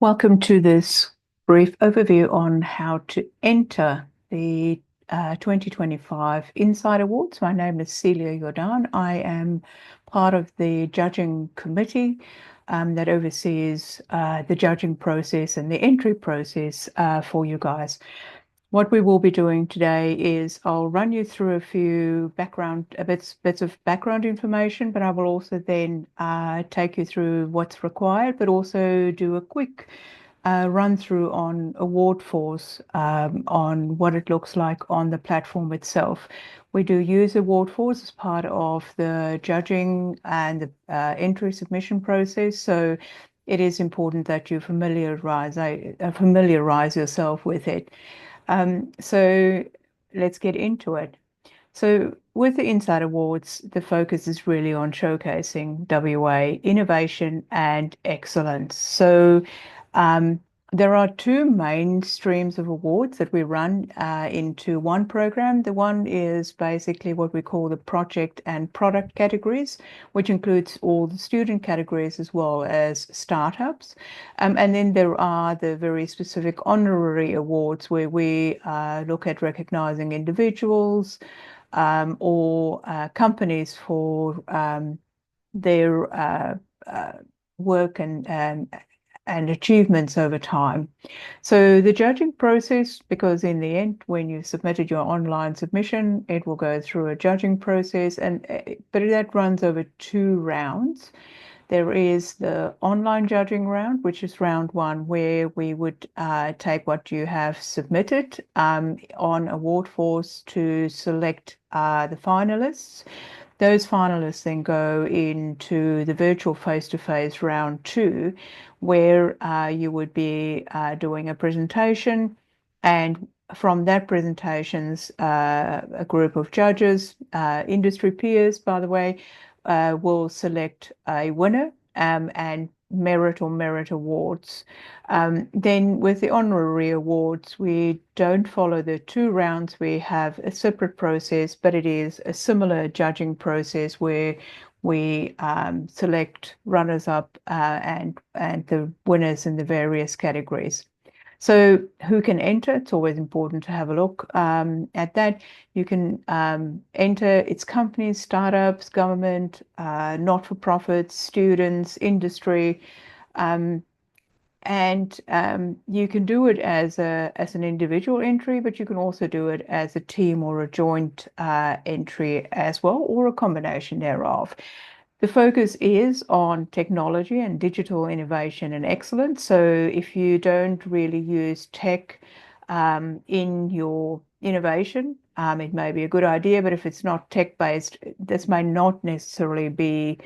Welcome to this brief overview on how to enter the 2025 INCITE Awards. My name is Celia Jordaan. I am part of the judging committee that oversees the judging process and the entry process for you guys. What we will be doing today is I'll run you through a few bits of background information, but I will also then take you through what's required, but also do a quick run through on Award Force, on what it looks like on the platform itself. We do use Award Force as part of the judging and the entry submission process, so it is important that you familiarize yourself with it. So let's get into it. So with the INCITE Awards, the focus is really on showcasing WA innovation and excellence. So there are two main streams of awards that we run into one program. The one is basically what we call the project and product categories, which includes all the student categories as well as startups. And then there are the very specific honorary awards where we look at recognizing individuals or companies for their work and achievements over time. So the judging process, because in the end, when you submitted your online submission, it will go through a judging process, but that runs over 2 rounds. There is the online judging round, which is round one, where we would take what you have submitted on Award Force to select the finalists. Those finalists then go into the virtual face-to-face round two, where you would be doing a presentation, and from that presentations, a group of judges, industry peers, by the way, will select a winner and merit awards. Then with the honorary awards, we don't follow the 2 rounds. We have a separate process, but it is a similar judging process where we select runners-up and the winners in the various categories. So who can enter? It's always important to have a look at that. You can enter its companies, startups, government, not-for-profits, students, industry, and you can do it as an individual entry, but you can also do it as a team or a joint entry as well, or a combination thereof. The focus is on technology and digital innovation and excellence. So if you don't really use tech in your innovation, it may be a good idea, but if it's not tech-based, this may not necessarily be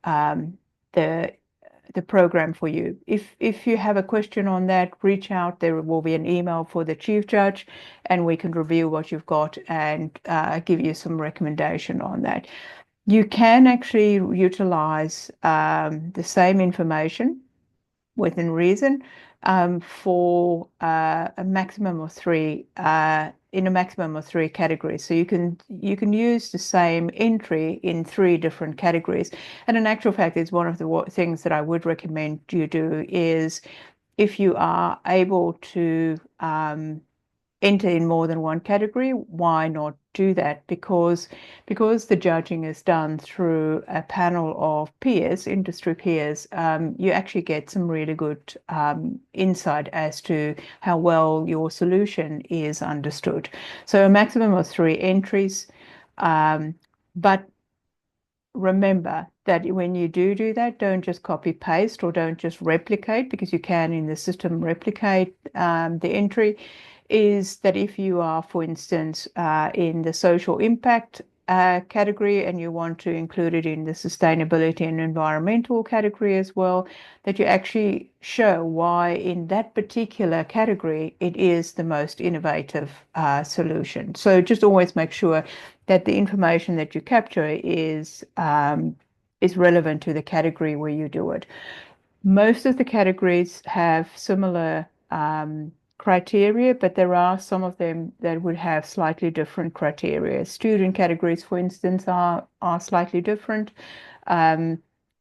the program for you. If you have a question on that, reach out. There will be an email for the Chief Judge, and we can review what you've got and give you some recommendation on that. You can actually utilize the same information within reason for a maximum of three in a maximum of 3 categories. So you can use the same entry in 3 different categories. And in actual fact, it's one of the things that I would recommend you do is if you are able to enter in more than one category, why not do that? Because the judging is done through a panel of peers, industry peers, you actually get some really good insight as to how well your solution is understood. So a maximum of 3 entries, but remember that when you do that, don't just copy paste or don't just replicate, because you can in the system replicate the entry. Is that if you are, for instance, in the social impact category and you want to include it in the sustainability and environmental category as well, that you actually show why in that particular category it is the most innovative solution. So just always make sure that the information that you capture is relevant to the category where you do it. Most of the categories have similar criteria, but there are some of them that would have slightly different criteria. Student categories, for instance, are slightly different.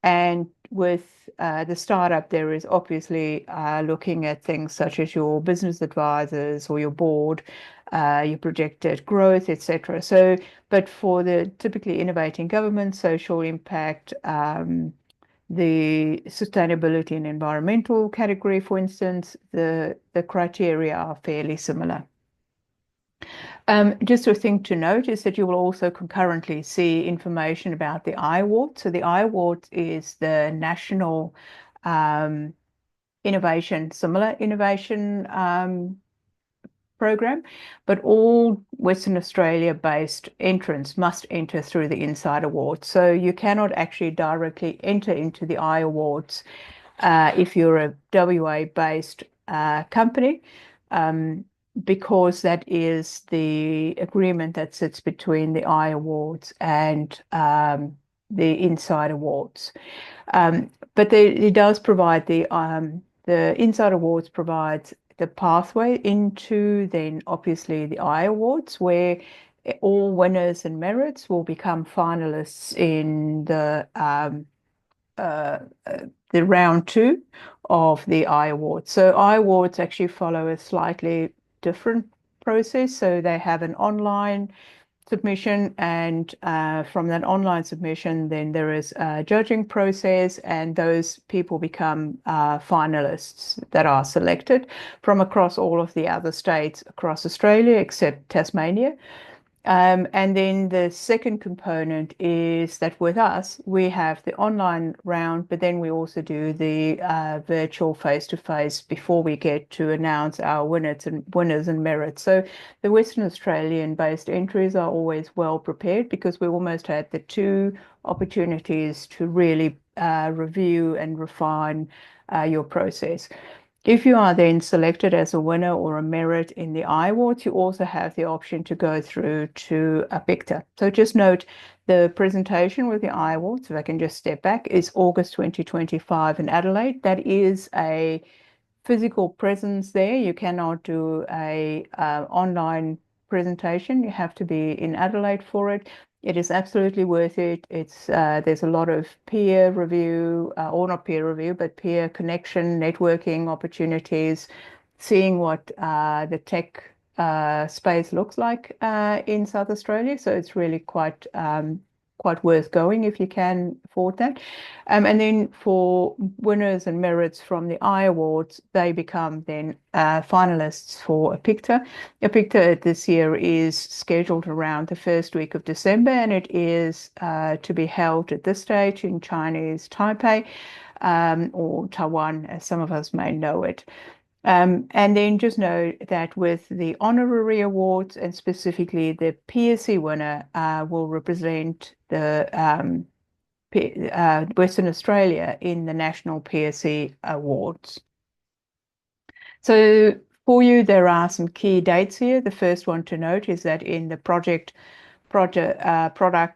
And with the startup, there is obviously looking at things such as your business advisors or your board, your projected growth, etc. So, but for the typically innovating government, social impact, the sustainability and environmental category, for instance, the criteria are fairly similar. Just a thing to note is that you will also concurrently see information about the I-Award. So the I-Award is the national um, similar innovation program, but all Western Australia-based entrants must enter through the INCITE Awards. So you cannot actually directly enter into the I-Awards if you're a WA-based company. Because that is the agreement that sits between the I-Awards and the INCITE Awards. But it does provide the INCITE Awards provides the pathway into then obviously the I-Awards, where all winners and merits will become finalists in uh, the round two of the I-Awards. So I-Awards actually follow a slightly different process. So they have an online submission, and from that online submission, then there is a judging process, and those people become finalists that are selected from across all of the other states across Australia, except Tasmania. And then the second component is that with us, we have the online round, but then we also do the virtual face-to-face before we get to announce our winners and merits. So the Western Australian-based entries are always well prepared because we almost had the two opportunities to really review and refine your process. If you are then selected as a winner or a merit in the I-Awards, you also have the option to go through to a PICTA. So just note the presentation with the I-Awards, if I can just step back, is August 2025 in Adelaide. That is a physical presence there. You cannot do a online presentation. You have to be in Adelaide for it. It is absolutely worth it. It's there's a lot of peer review, or not peer review, but peer connection, networking opportunities, seeing what the tech space looks like in South Australia. So it's really quite worth going if you can afford that. And then for winners and merits from the I-Awards, they become then finalists for a PICTA. A PICTA this year is scheduled around the first week of December, and it is to be held at this stage in Chinese Taipei, or Taiwan, as some of us may know it. And then just know that with the Honorary Awards and specifically the PSC winner will represent the Western Australia in the National PSC Awards. So for you, there are some key dates here. The first one to note is that in the product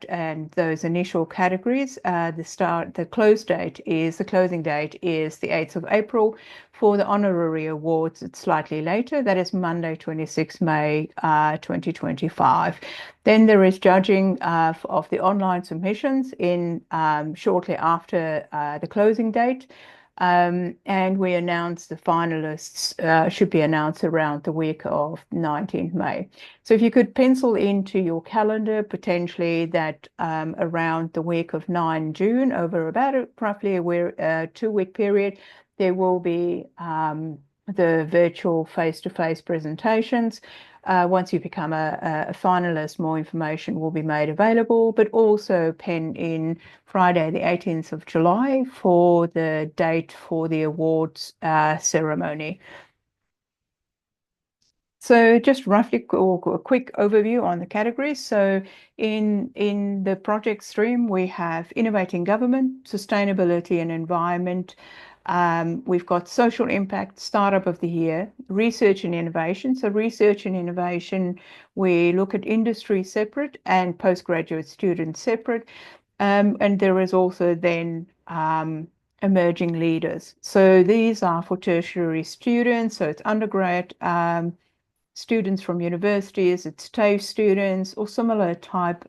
and those initial categories, the closing date is the 8th of April. For the Honorary Awards, it's slightly later. That is Monday, 26 May 2025. Then there is judging of the online submissions in shortly after the closing date. And we announced the finalists should be announced around the week of 19th May. So if you could pencil into your calendar potentially that around the week of 9 June, over about roughly a 2-week period, there will be the virtual face-to-face presentations. Once you become a finalist, more information will be made available, but also pen in Friday, the 18th of July for the date for the awards ceremony. So just roughly a quick overview on the categories. So in the project stream, we have innovating government, sustainability and environment. We've got social impact, startup of the year, research and innovation. So research and innovation, we look at industry separate and postgraduate students separate. And there is also then emerging leaders. So these are for tertiary students. So it's undergrad students from universities, it's TAFE students, or similar type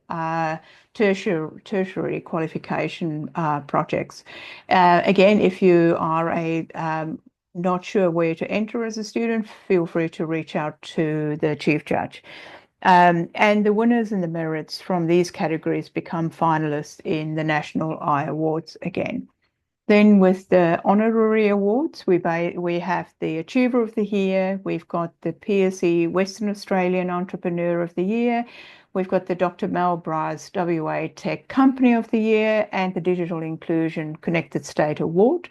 tertiary qualification projects. Again, if you are not sure where to enter as a student, feel free to reach out to the Chief Judge. And the winners and the merits from these categories become finalists in the National Awards again. Then with the Honorary Awards, we have the Achiever of the Year, we've got the PSE Western Australian Entrepreneur of the Year, we've got the Dr. Mel Bryce WA Tech Company of the Year, and the Digital Inclusion Connected State Award.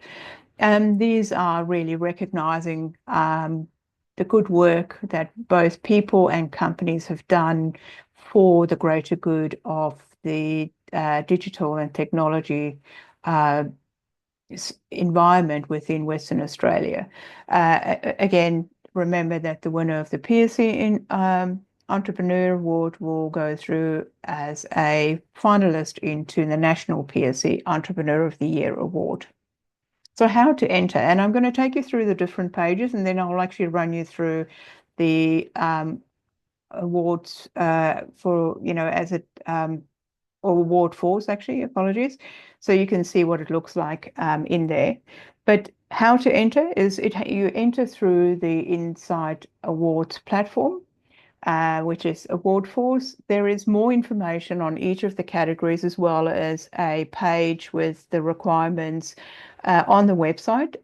These are really recognising the good work that both people and companies have done for the greater good of the digital and technology environment within Western Australia. Again, remember that the winner of the PSE Entrepreneur Award will go through as a finalist into the National PSE Entrepreneur of the Year Award. So how to enter, and I'm going to take you through the different pages, and then I'll actually run you through the awards for, as it, or award force, actually, apologies. So you can see what it looks like in there. But how to enter is you enter through the INCITE Awards platform, which is Award Force. There is more information on each of the categories, as well as a page with the requirements on the website.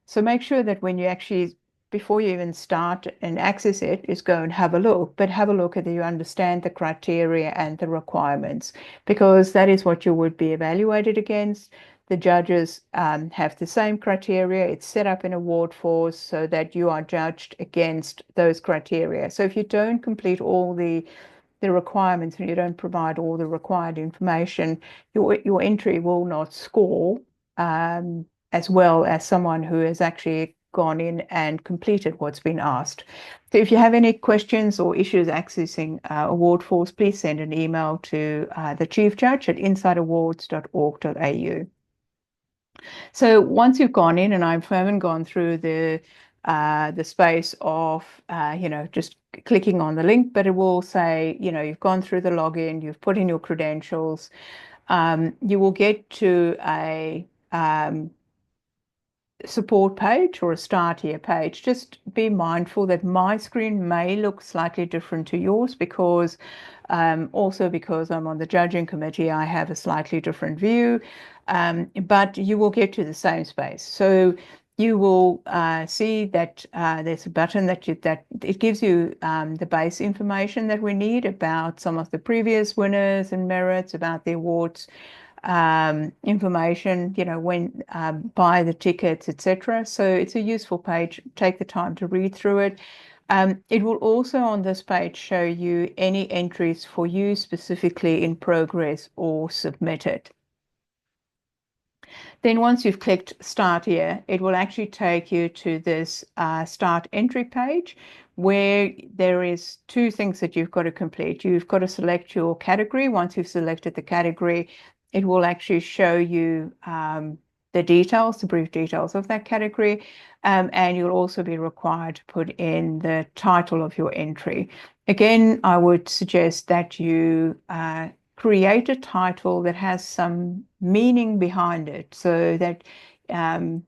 So make sure that when you actually, before you even start and access it, is go and have a look, but have a look at that you understand the criteria and the requirements, because that is what you would be evaluated against. The judges have the same criteria. It's set up in Award Force so that you are judged against those criteria. So if you don't complete all the requirements and you don't provide all the required information, your entry will not score as well as someone who has actually gone in and completed what's been asked. So if you have any questions or issues accessing Award Force, please send an email to the Chief Judge at inciteawards.org.au. So once you've gone in, and I haven't gone through the space of just clicking on the link, but it will say, you've gone through the login, you've put in your credentials, you will get to a support page or a start here page. Just be mindful that my screen may look slightly different to yours, because also because I'm on the judging committee, I have a slightly different view, but you will get to the same space. So you will see that there's a button that it gives you the base information that we need about some of the previous winners and merits, about the awards information, when buy the tickets, etc. So it's a useful page. Take the time to read through it. It will also on this page show you any entries for you specifically in progress or submitted. Then once you've clicked Start Here, it will actually take you to this Start Entry page, where there is two things that you've got to complete. You've got to select your category. Once you've selected the category, it will actually show you the details, the brief details of that category, and you'll also be required to put in the title of your entry. Again, I would suggest that you create a title that has some meaning behind it, so that and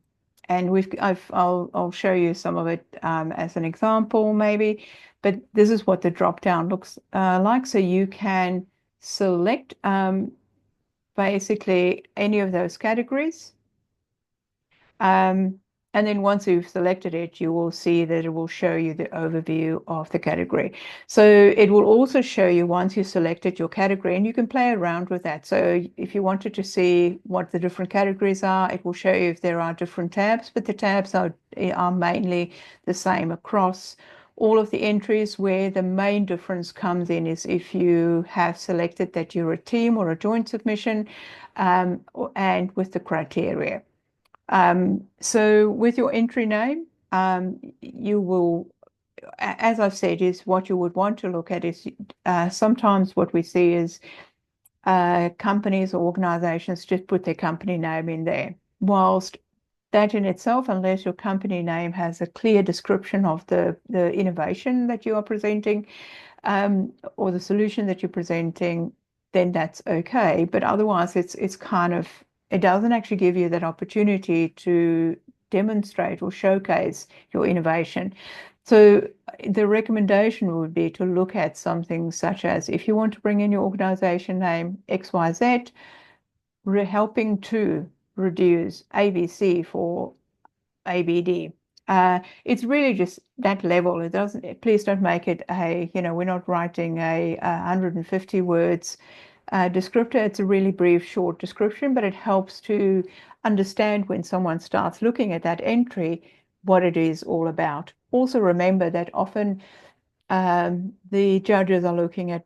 I'll show you some of it as an example maybe, but this is what the drop down looks like. So you can select basically any of those categories. And then once you've selected it, you will see that it will show you the overview of the category. So it will also show you, once you selected your category, and you can play around with that. So if you wanted to see what the different categories are, it will show you if there are different tabs, but the tabs are mainly the same across all of the entries. Where the main difference comes in is if you have selected that you're a team or a joint submission, and with the criteria. So with your entry name, you will, as I've said, is what you would want to look at is sometimes what we see is companies or organizations just put their company name in there, whilst that in itself, unless your company name has a clear description of the innovation that you are presenting, or the solution that you're presenting, then that's okay. But otherwise, it's kind of, it doesn't actually give you that opportunity to demonstrate or showcase your innovation. So the recommendation would be to look at something such as, if you want to bring in your organization name XYZ, helping to reduce ABC for ABD. It's really just that level. It doesn't, please don't make it a, we're not writing a 150 words descriptor. It's a really brief, short description, but it helps to understand when someone starts looking at that entry, what it is all about. Also remember that often the judges are looking at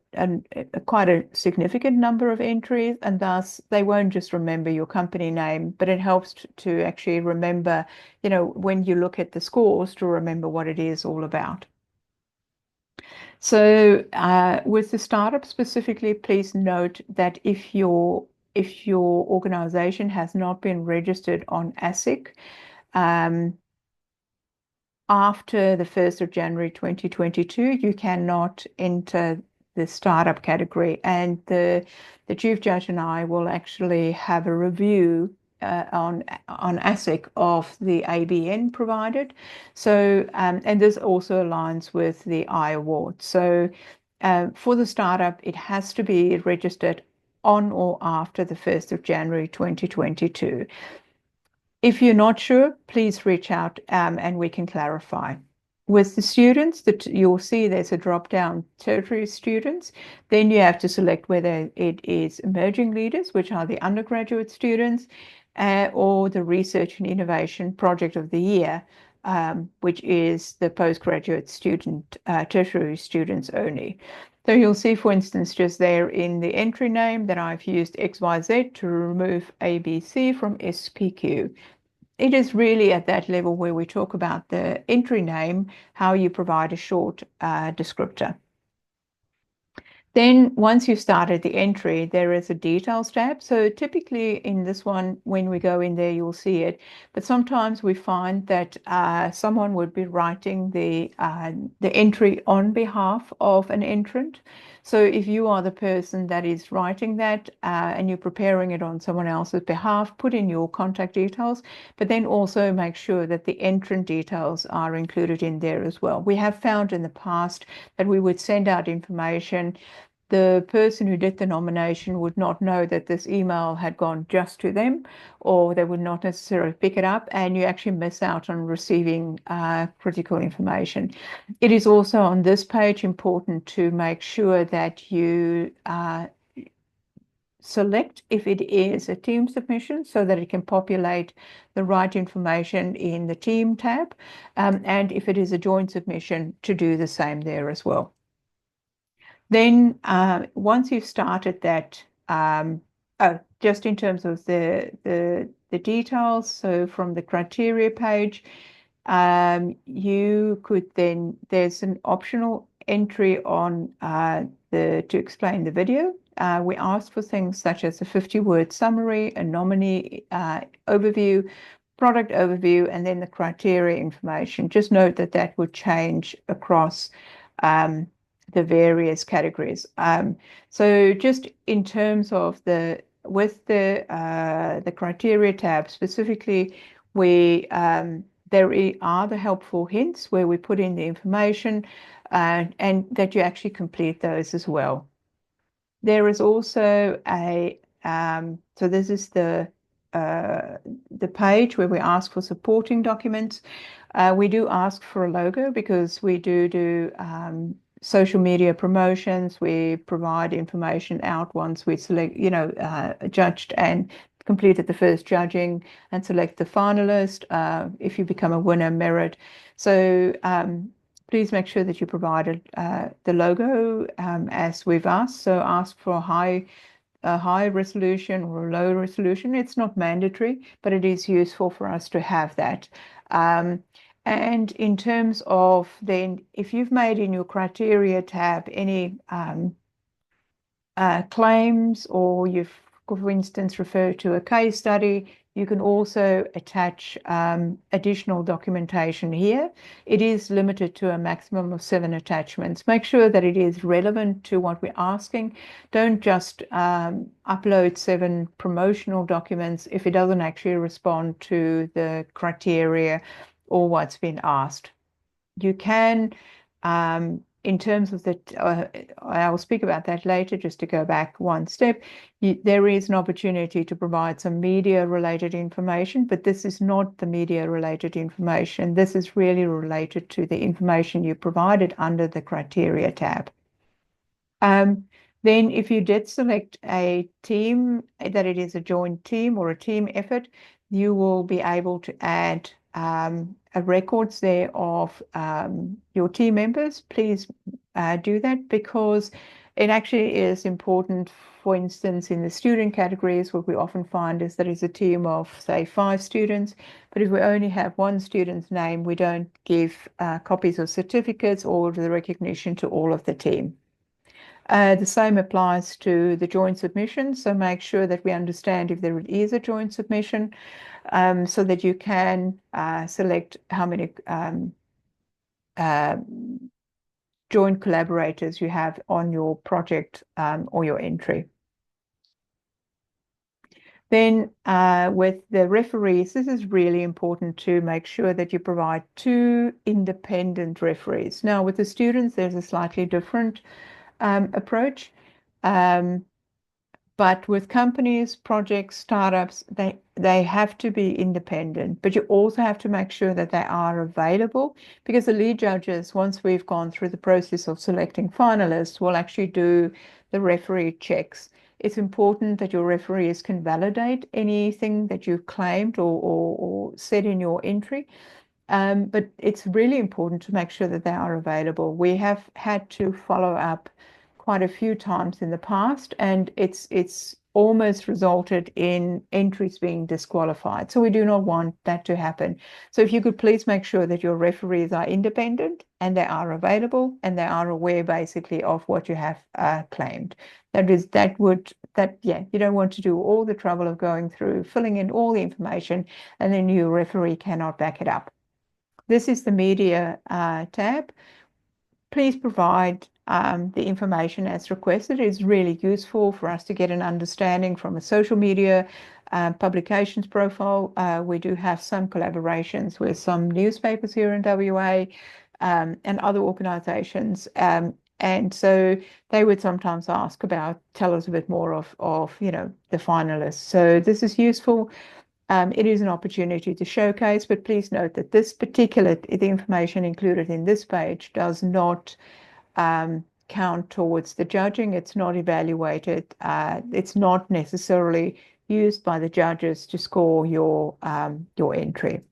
quite a significant number of entries, and thus they won't just remember your company name, but it helps to actually remember, when you look at the scores, to remember what it is all about. So with the startup specifically, please note that if your organization has not been registered on ASIC, after the 1st of January 2022, you cannot enter the startup category. And the Chief Judge and I will actually have a review on ASIC of the ABN provided. So, and this also aligns with the I-Awards. So for the startup, it has to be registered on or after the 1st of January 2022. If you're not sure, please reach out and we can clarify. With the students, you'll see there's a drop-down tertiary students. Then you have to select whether it is emerging leaders, which are the undergraduate students, or the research and innovation project of the year, which is the postgraduate student, tertiary students only. So you'll see, for instance, just there in the entry name that I've used XYZ to remove ABC from SPQ. It is really at that level where we talk about the entry name, how you provide a short descriptor. Then once you've started the entry, there is a details tab. So typically in this one, when we go in there, you'll see it. But sometimes we find that someone would be writing the entry on behalf of an entrant. So if you are the person that is writing that and you're preparing it on someone else's behalf, put in your contact details, but then also make sure that the entrant details are included in there as well. We have found in the past that we would send out information. The person who did the nomination would not know that this email had gone just to them, or they would not necessarily pick it up, and you actually miss out on receiving critical information. It is also on this page important to make sure that you select if it is a team submission so that it can populate the right information in the team tab, and if it is a joint submission, to do the same there as well. Then once you've started that, just in terms of the details, so from the criteria page, you could then, there's an optional entry on to explain the video. We asked for things such as a 50-word summary, a nominee overview, product overview, and then the criteria information. Just note that that would change across the various categories. So just in terms of with the criteria tab specifically, there are the helpful hints where we put in the information and that you actually complete those as well. There is also so this is the page where we ask for supporting documents. We do ask for a logo because we do social media promotions. We provide information out once we select, judged and completed the first judging and select the finalist. If you become a winner, merit. So please make sure that you provided the logo as we've asked. So ask for a high resolution or a low resolution. It's not mandatory, but it is useful for us to have that. And in terms of then, if you've made in your criteria tab any claims, or you've, for instance, referred to a case study, You can also attach additional documentation here. It is limited to a maximum of 7 attachments. Make sure that it is relevant to what we're asking. Don't just upload 7 promotional documents if it doesn't actually respond to the criteria or what's been asked. You can, in terms of the, I'll speak about that later, just to go back one step. There is an opportunity to provide some media-related information, but this is not the media-related information. This is really related to the information you provided under the criteria tab. Then if you did select a team, that it is a joint team or a team effort, you will be able to add records there of your team members. Please do that, because it actually is important. For instance, in the student categories, what we often find is that it's a team of, say, 5 students, but if we only have one student's name, we don't give copies of certificates or the recognition to all of the team. The same applies to the joint submission, so make sure that we understand if there is a joint submission, so that you can select how many joint collaborators you have on your project or your entry. Then with the referees, this is really important to make sure that you provide 2 independent referees. Now, with the students, there's a slightly different approach. But with companies, projects, startups, they have to be independent, but you also have to make sure that they are available, because the lead judges, once we've gone through the process of selecting finalists, will actually do the referee checks. It's important that your referees can validate anything that you've claimed or said in your entry. But it's really important to make sure that they are available. We have had to follow up quite a few times in the past, and it's almost resulted in entries being disqualified. So we do not want that to happen. So if you could please make sure that your referees are independent and they are available and they are aware basically of what you have claimed. You don't want to do all the trouble of going through, filling in all the information, and then your referee cannot back it up. This is the media tab. Please provide the information as requested. It's really useful for us to get an understanding from a social media publications profile. We do have some collaborations with some newspapers here in WA and other organizations. And so they would sometimes ask about, tell us a bit more of the finalists. So this is useful. It is an opportunity to showcase, but please note that the information included in this page does not count towards the judging. It's not evaluated. It's not necessarily used by the judges to score your entry.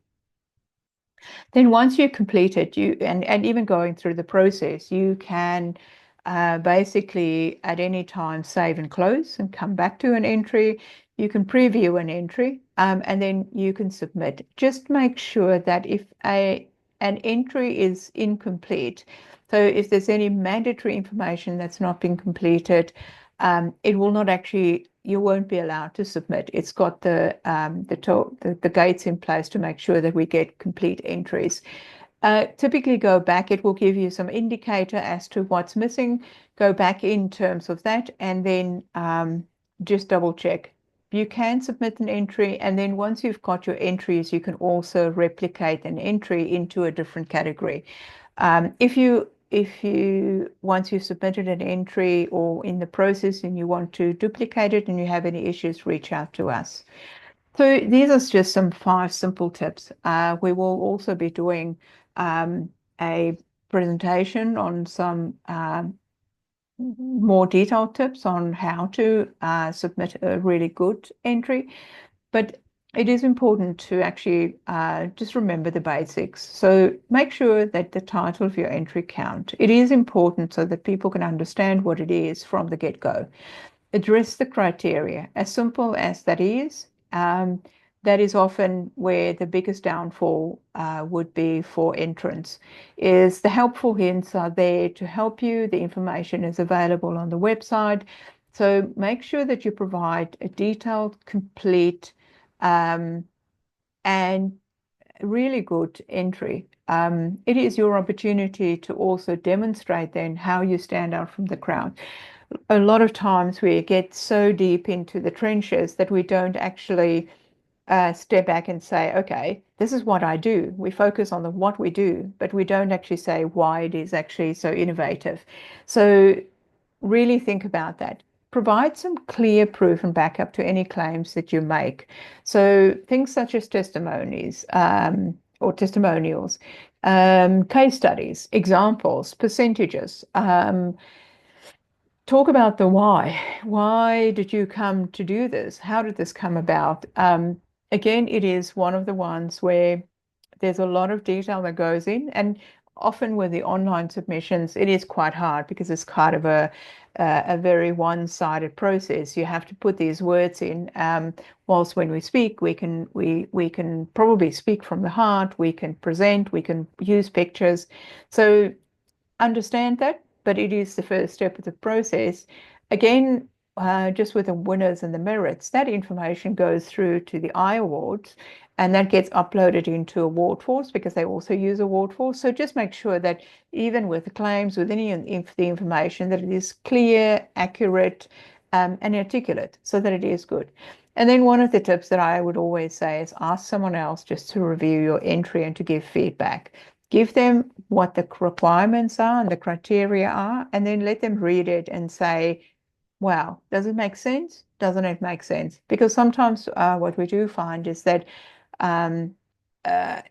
Then once you complete it, and even going through the process, you can basically at any time save and close and come back to an entry. You can preview an entry and then you can submit. Just make sure that if an entry is incomplete, so if there's any mandatory information that's not been completed, it will not actually, you won't be allowed to submit. It's got the gates in place to make sure that we get complete entries. Typically go back, it will give you some indicator as to what's missing. Go back in terms of that, and then just double check. You can submit an entry, and then once you've got your entries, you can also replicate an entry into a different category. Once you've submitted an entry or in the process and you want to duplicate it and you have any issues, reach out to us. So these are just some 5 simple tips. We will also be doing a presentation on some more detailed tips on how to submit a really good entry. But it is important to actually just remember the basics. So make sure that the title of your entry count. It is important so that people can understand what it is from the get-go. Address the criteria. As simple as that is, that is often where the biggest downfall would be for entrants, is the helpful hints are there to help you. The information is available on the website. So make sure that you provide a detailed, complete and really good entry. It is your opportunity to also demonstrate then how you stand out from the crowd. A lot of times we get so deep into the trenches that we don't actually step back and say, okay, this is what I do. We focus on the what we do, but we don't actually say why it is actually so innovative. So really think about that. Provide some clear proof and backup to any claims that you make. So things such as testimonies or testimonials, case studies, examples, percentages. Talk about the why. Why did you come to do this? How did this come about? Again, it is one of the ones where there's a lot of detail that goes in, and often with the online submissions, it is quite hard because it's kind of a very one-sided process. You have to put these words in. Whilst when we speak, we can probably speak from the heart. We can present. We can use pictures. So understand that, but it is the first step of the process. Again, just with the winners and the merits, that information goes through to the I-Awards, and that gets uploaded into Award Force because they also use Award Force. So just make sure that even with the claims, with any of the information, that it is clear, accurate, and articulate so that it is good. And then one of the tips that I would always say is ask someone else just to review your entry and to give feedback. Give them what the requirements are and the criteria are, and then let them read it and say, wow, does it make sense? Doesn't it make sense? Because sometimes what we do find is that um, uh,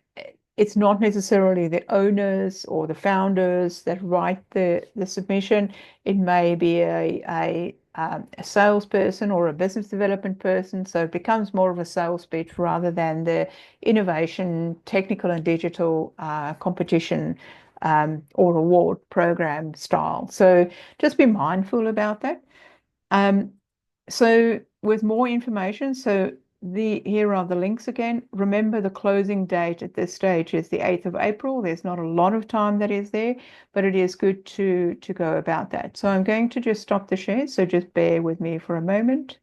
it's not necessarily the owners or the founders that write the submission. It may be a salesperson or a business development person. So it becomes more of a sales pitch rather than the innovation, technical and digital competition or award program style. So just be mindful about that. Um, so with more information, here are the links again. Remember, the closing date at this stage is the 8th of April. There's not a lot of time that is there, but it is good to go about that. So I'm going to just stop the share. So just bear with me for a moment.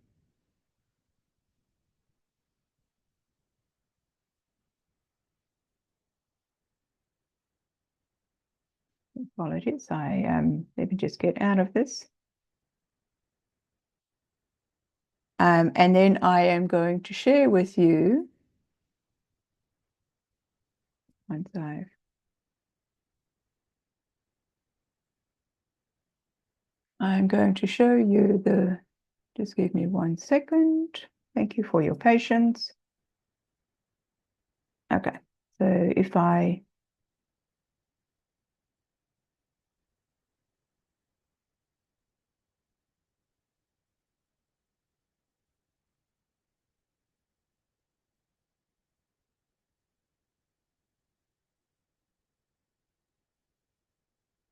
Apologies. Let me just get out of this. And then I am going to share with you once I'm going to show you just give me 1 second. Thank you for your patience. Okay, so if I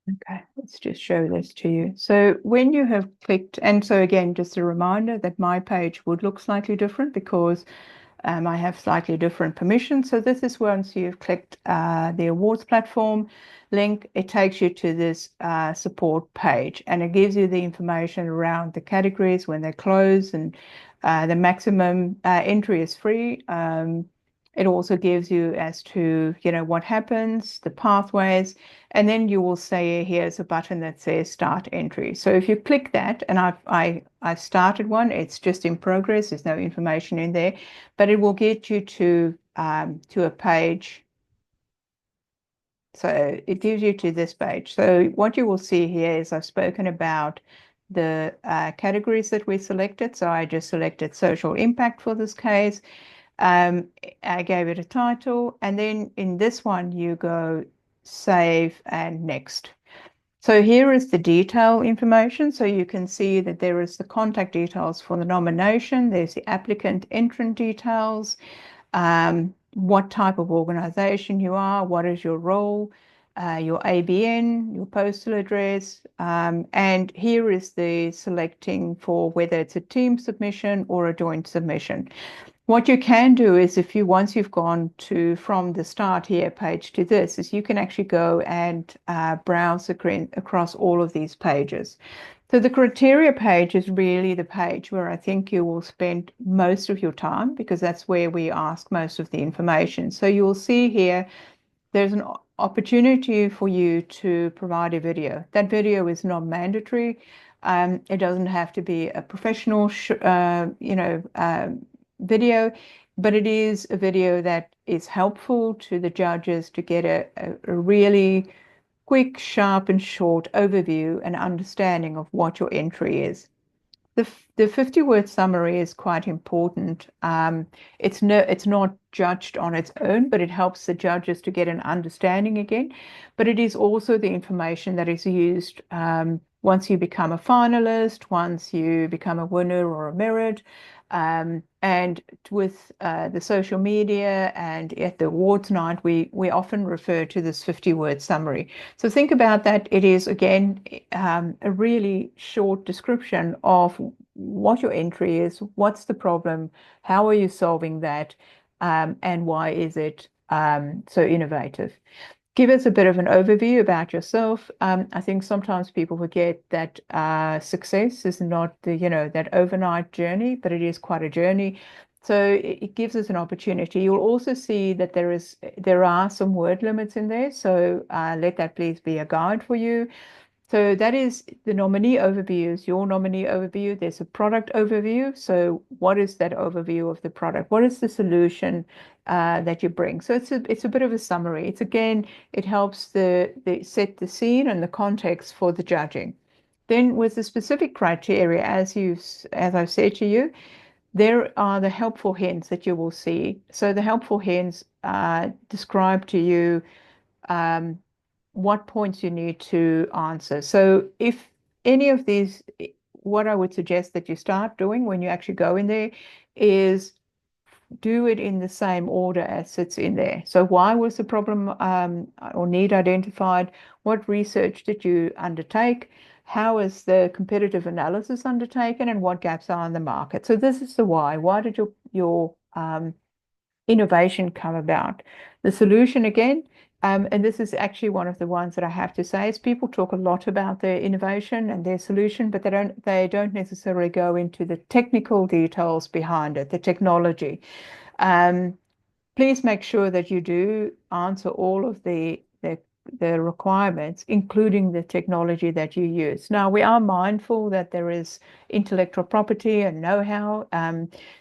Okay, let's just show this to you. So when you have clicked, and so again, just a reminder that my page would look slightly different because I have slightly different permissions. So this is once you've clicked the awards platform link, it takes you to this support page, and it gives you the information around the categories when they close, and the maximum entry is free. It also gives you as to, what happens, the pathways, and then you will say here's a button that says start entry. So if you click that, and I've started one, it's just in progress, there's no information in there, but it will get you to a page. So it gives you to this page. So what you will see here is I've spoken about the categories that we selected. So I just selected social impact for this case. I gave it a title, and then in this one you go save and next. So here is the detail information. So you can see that there is the contact details for the nomination. There's the applicant entrant details, what type of organization you are, what is your role, your ABN, your postal address, and here is the selecting for whether it's a team submission or a joint submission. What you can do is once you've gone from the start here page to this, is you can actually go and browse across all of these pages. So the criteria page is really the page where I think you will spend most of your time, because that's where we ask most of the information. So you will see here, there's an opportunity for you to provide a video. That video is not mandatory. It doesn't have to be a professional, video, but it is a video that is helpful to the judges to get a really quick, sharp, and short overview and understanding of what your entry is. The 50-word summary is quite important. It's not judged on its own, but it helps the judges to get an understanding again. But it is also the information that is used once you become a finalist, once you become a winner or a merit. And with the social media and at the awards night, we often refer to this 50-word summary. So think about that. It is, again, a really short description of what your entry is, what's the problem, how are you solving that, and why is it so innovative. Give us a bit of an overview about yourself. I think sometimes people forget that success is not that overnight journey, but it is quite a journey. So it gives us an opportunity. You'll also see that there are some word limits in there. So let that please be a guide for you. So that is the nominee overview, is your nominee overview. There's a product overview. So what is that overview of the product? What is the solution that you bring? So it's a bit of a summary. It helps the set the scene and the context for the judging. Then with the specific criteria, as I've said to you, there are the helpful hints that you will see. So the helpful hints describe to you what points you need to answer. So if any of these, what I would suggest that you start doing when you actually go in there is do it in the same order as sits in there. So why was the problem or need identified? What research did you undertake? How is the competitive analysis undertaken, and what gaps are in the market? So this is the why. Why did your innovation come about? The solution, again, and this is actually one of the ones that I have to say, is people talk a lot about their innovation and their solution, but they don't necessarily go into the technical details behind it, the technology. Please make sure that you do answer all of the requirements, including the technology that you use. Now, we are mindful that there is intellectual property and know-how.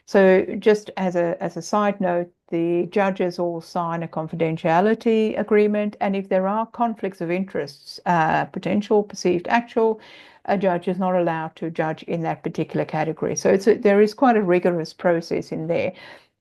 So just as a side note, the judges all sign a confidentiality agreement, and if there are conflicts of interests, potential, perceived, actual, a judge is not allowed to judge in that particular category. So there is quite a rigorous process in there.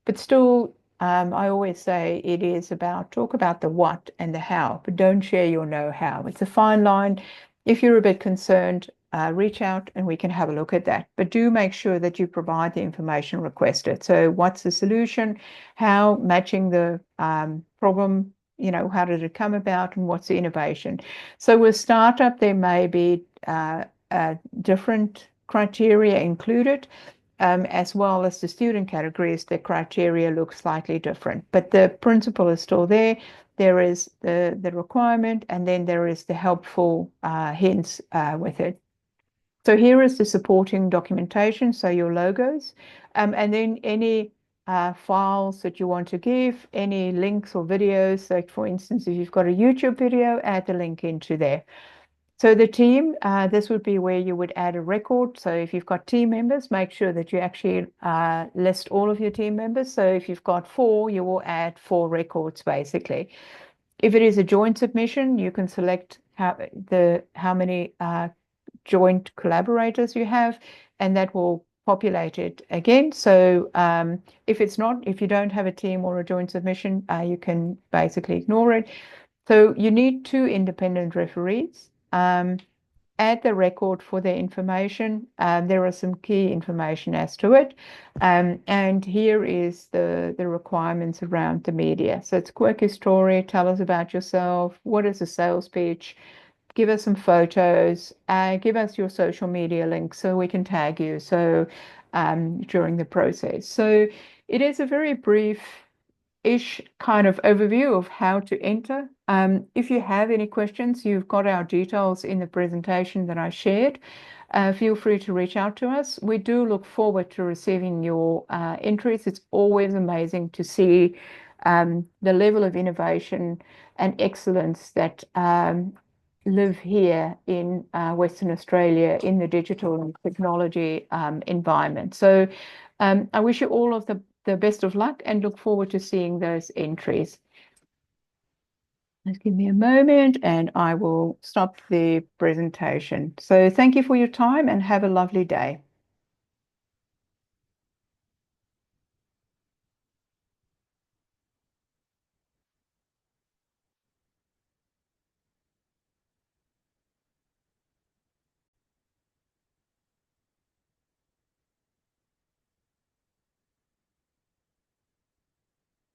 But still, I always say it is talk about the what and the how, but don't share your know-how. It's a fine line. If you're a bit concerned, reach out and we can have a look at that. But do make sure that you provide the information requested. So what's the solution? How matching the problem, how did it come about, and what's the innovation? So with startup, there may be different criteria included. As well as the student categories, the criteria look slightly different, but the principle is still there. There is the requirement, and then there is the helpful hints with it. So here is the supporting documentation, so your logos, and then any files that you want to give, any links or videos. Like for instance, if you've got a YouTube video, add the link into there. So the team, this would be where you would add a record. So if you've got team members, make sure that you actually list all of your team members. So if you've got 4, you will add 4 records, basically. If it is a joint submission, you can select how many joint collaborators you have, and that will populate it again. So if you don't have a team or a joint submission, you can basically ignore it. So you need 2 independent referees. Add the record for their information. There are some key information as to it. And here is the requirements around the media. So it's quirky story, tell us about yourself, what is a sales pitch, give us some photos, give us your social media links so we can tag you during the process. So it is a very brief-ish kind of overview of how to enter. If you have any questions, you've got our details in the presentation that I shared. feel free to reach out to us. We do look forward to receiving your entries. It's always amazing to see the level of innovation and excellence that live here in Western Australia in the digital and technology environment. So I wish you all of the best of luck and look forward to seeing those entries. Just give me a moment and I will stop the presentation. So thank you for your time and have a lovely day.